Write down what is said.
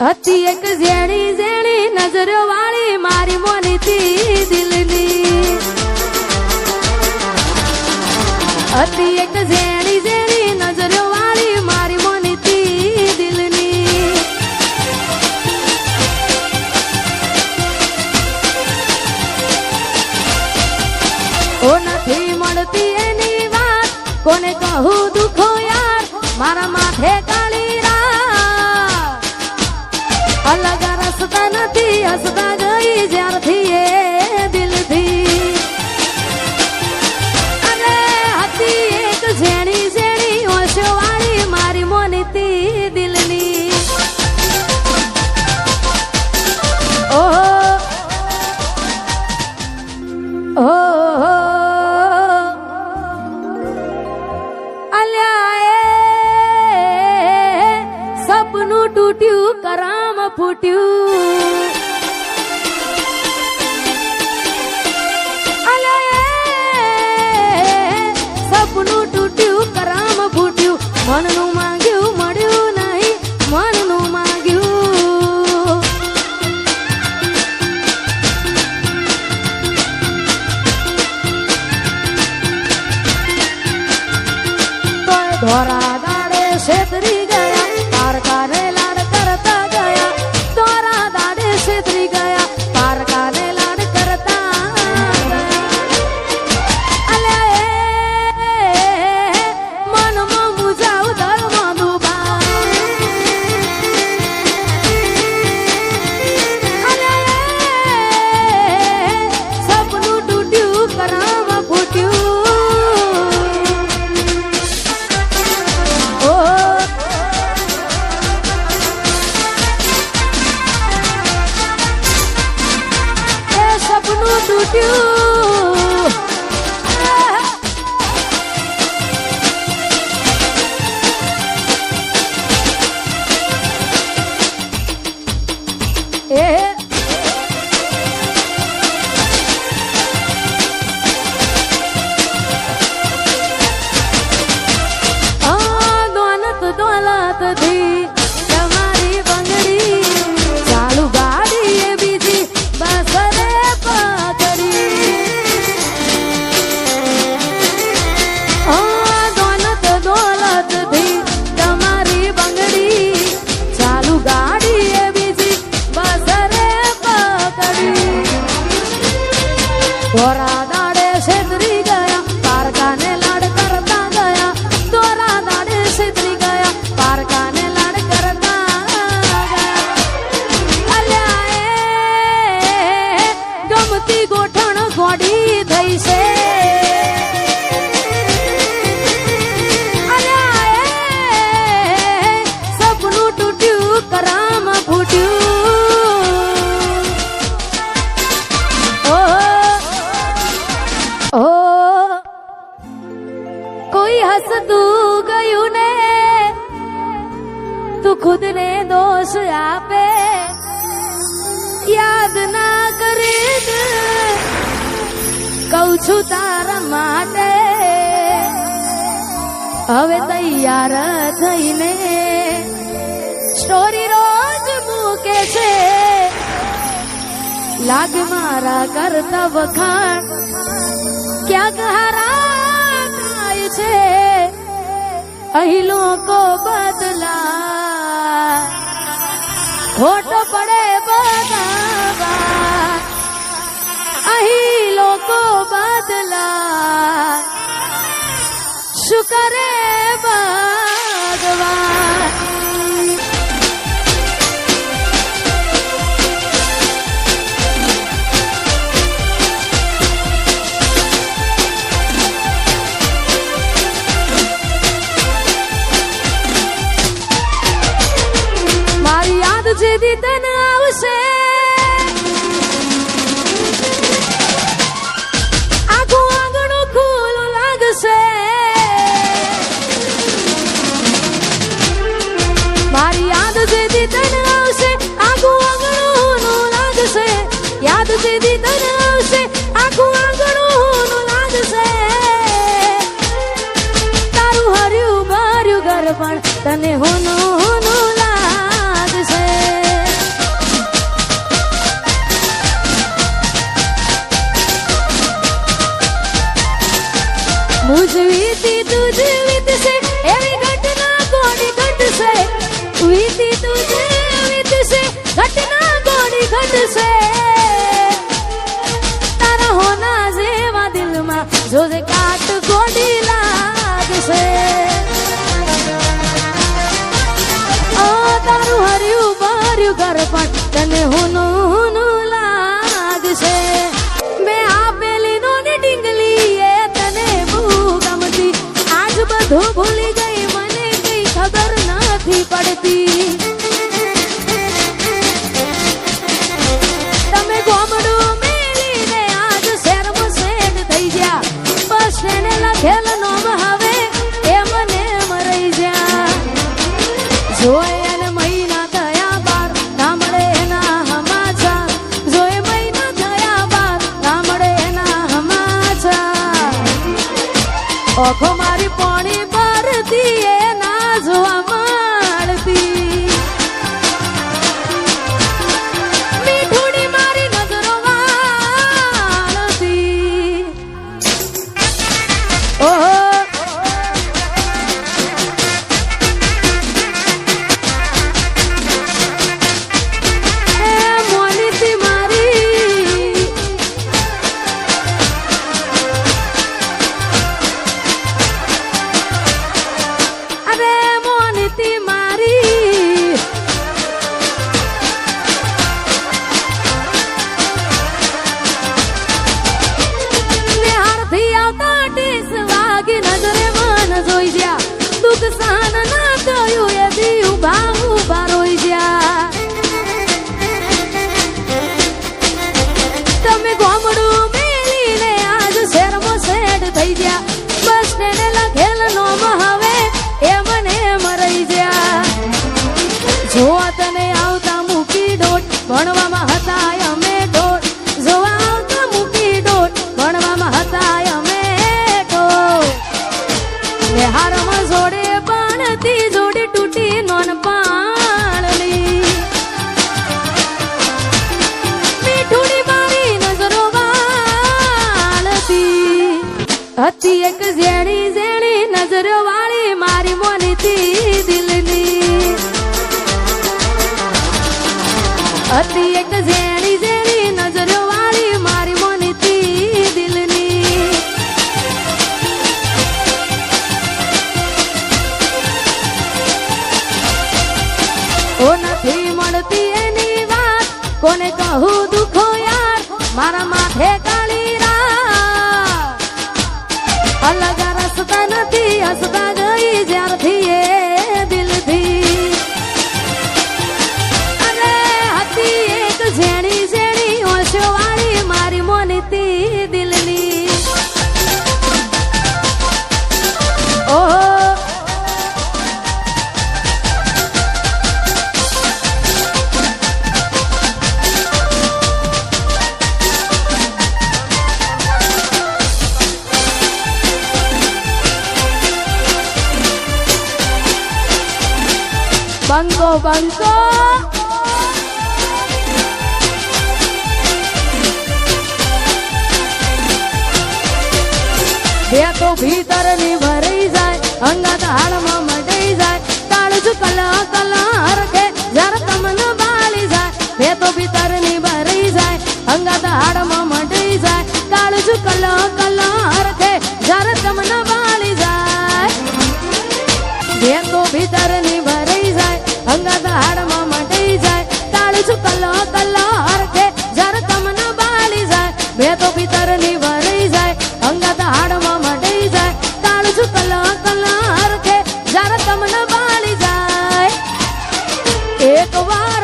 હતી એક ઝેણી ઝેણી નજરો વાળી મારી મોનીતી દિલની હતી એક ઝેણી ઝેણી નજરો વાળી મારી મોનીતી દિલની ઓ નથી મળતી એની વાત કોને કહું દુખો યાર મારા માથે કાળી રાત અલગ રસ્તા નથી હસતા ગઈ જ્યારથી એ દિલથી અરે હતી એક ઝેણી ઝેણી ઓશો વાળી મારી મોનીતી દિલની ઓહો ઓહો સપનું તૂટ્યું કરામ ફૂટ્યું સપનું તૂટ્યું કરામ ફૂટ્યું મનનું માંગ્યું મળ્યું નહીં મનનું માંગ્યું તો ધોરા દાડે છેતરી ગયા પારકાને લાડ કરતા ગયા તોરા દાડે છેતરી ગયા પારકાને લાડ કરતા અલે મનમાં મુજાવ ધર્મ દુબા અલે સપનું તૂટ્યું કરામ ફૂટ્યું સપનું તૂટ્યું દોલત દોલતથી તમારી બંગડી ચાલુ ગાડી એ બીજી બસ રે દોલતથી તમારી બંગડી ચાલુ ગાડી એ બીજી બસ રે પકડી ધોરા દાડે છેતરી ગયા પારકાને લાડ કરતા ગયા ધોરા દાડે છેતરી ગયા પારકાને લાડ કરતા ગયા અલ્યા ગમતી ગોઠણ ગોડી થઈ છે કરામ ફૂટ્યું ઓ કોઈ હસતું ગયું ને તું ખુદ ને દોષ આપે યાદ ના કરે કહું છું તારા માટે હવે તૈયાર થઈને સ્ટોરી રોજ મૂકે છે લાગ મારા કરતા વખાણ ક્યાંક હારા થાય છે અહીં લોકો બદલા ખોટો પડે બધા અહીં લોકો બદલા શું કરે ભગવાન જેદી તન આવશે આખું આંગણું ખુલ્લું લાગશે મારી યાદ જેદી તન આવશે આખું આંગણું લાગશે યાદ જેદી તન આવશે આખું આંગણું લાગશે તારું હર્યું ભર્યું ઘર પણ તને હોનું લાગશે છે તારા હોના જેવા દિલમાં જોજે કાટ ગોડી લાગશે તારું હર્યું ભર્યું ઘર પણ તને હુનું લાગશે મેં આપેલી નોની ડીંગલી એ તને બહુ ગમતી આજ બધું ભૂલી ગઈ મને કઈ ખબર નથી પડતી તમે ગોમડું મેલીને આજ શહેરમાં સેટ થઈ ગયા બસ એને લખેલ નોમ હવે એ મને મરાઈ જા જોય ઓખો મારી પોણી ભરતી એ ના જોવા મળતી મીઠુડી મારી નજરો વાળતી ઓહો એ મોનીતી મારી તમે ગોમડું મેલીને આજ શહેરમાં સેટ થઈ ગયા બસ તેને લખેલ નોમ હવે એ મને મરાઈ ગયા જોવા તને આવતા મૂકી ડોટ ભણવામાં હતા અમે ડોટ જોવા આવતા મૂકી ડોટ ભણવામાં હતા અમે ડોટ હારમાં જોડે પાણતી જોડે તૂટી નોન પાણલી મીઠુડી મારી નજરો વાળતી હતી એક ઝેણી ઝેણી નજરો વાળી મારી મોનીતી દિલની હતી એક ઝેણી ઝેણી નજરો વાળી મારી મોનીતી દિલની ઓ નથી મળતી એની વાત કોને કહું દુખો યાર મારા માથે કાળી રાત અલગ રસ્તા નથી હસતા ગઈ જ્યારથી એ દિલથી અરે હતી એક ઝેણી ઝેણી ઓશો વાળી મારી મોનીતી દિલની ઓહો બંકો બંકો બે તો ભીતર ની ભરાઈ જાય અંગત હાડમાં મટાઈ જાય કાળજ કલા કલા હરખે જર તમને બાળી જાય બે તો ભીતર ની ભરાઈ જાય અંગત હાડમાં મટાઈ જાય કાળજ કલા કલા હરખે જર તમને બાળી જાય બે તો ભીતર ની ભરાઈ જાય અંગત હાડમાં મટાઈ જાય કાળજ કલા કલા હરખે જર તમને બાળી જાય બે તો ભીતર ની ભરાઈ જાય અંગત હાડમાં મટાઈ જાય કાળજ કલા કલા હરખે જર તમને બાળી જાય એક વાર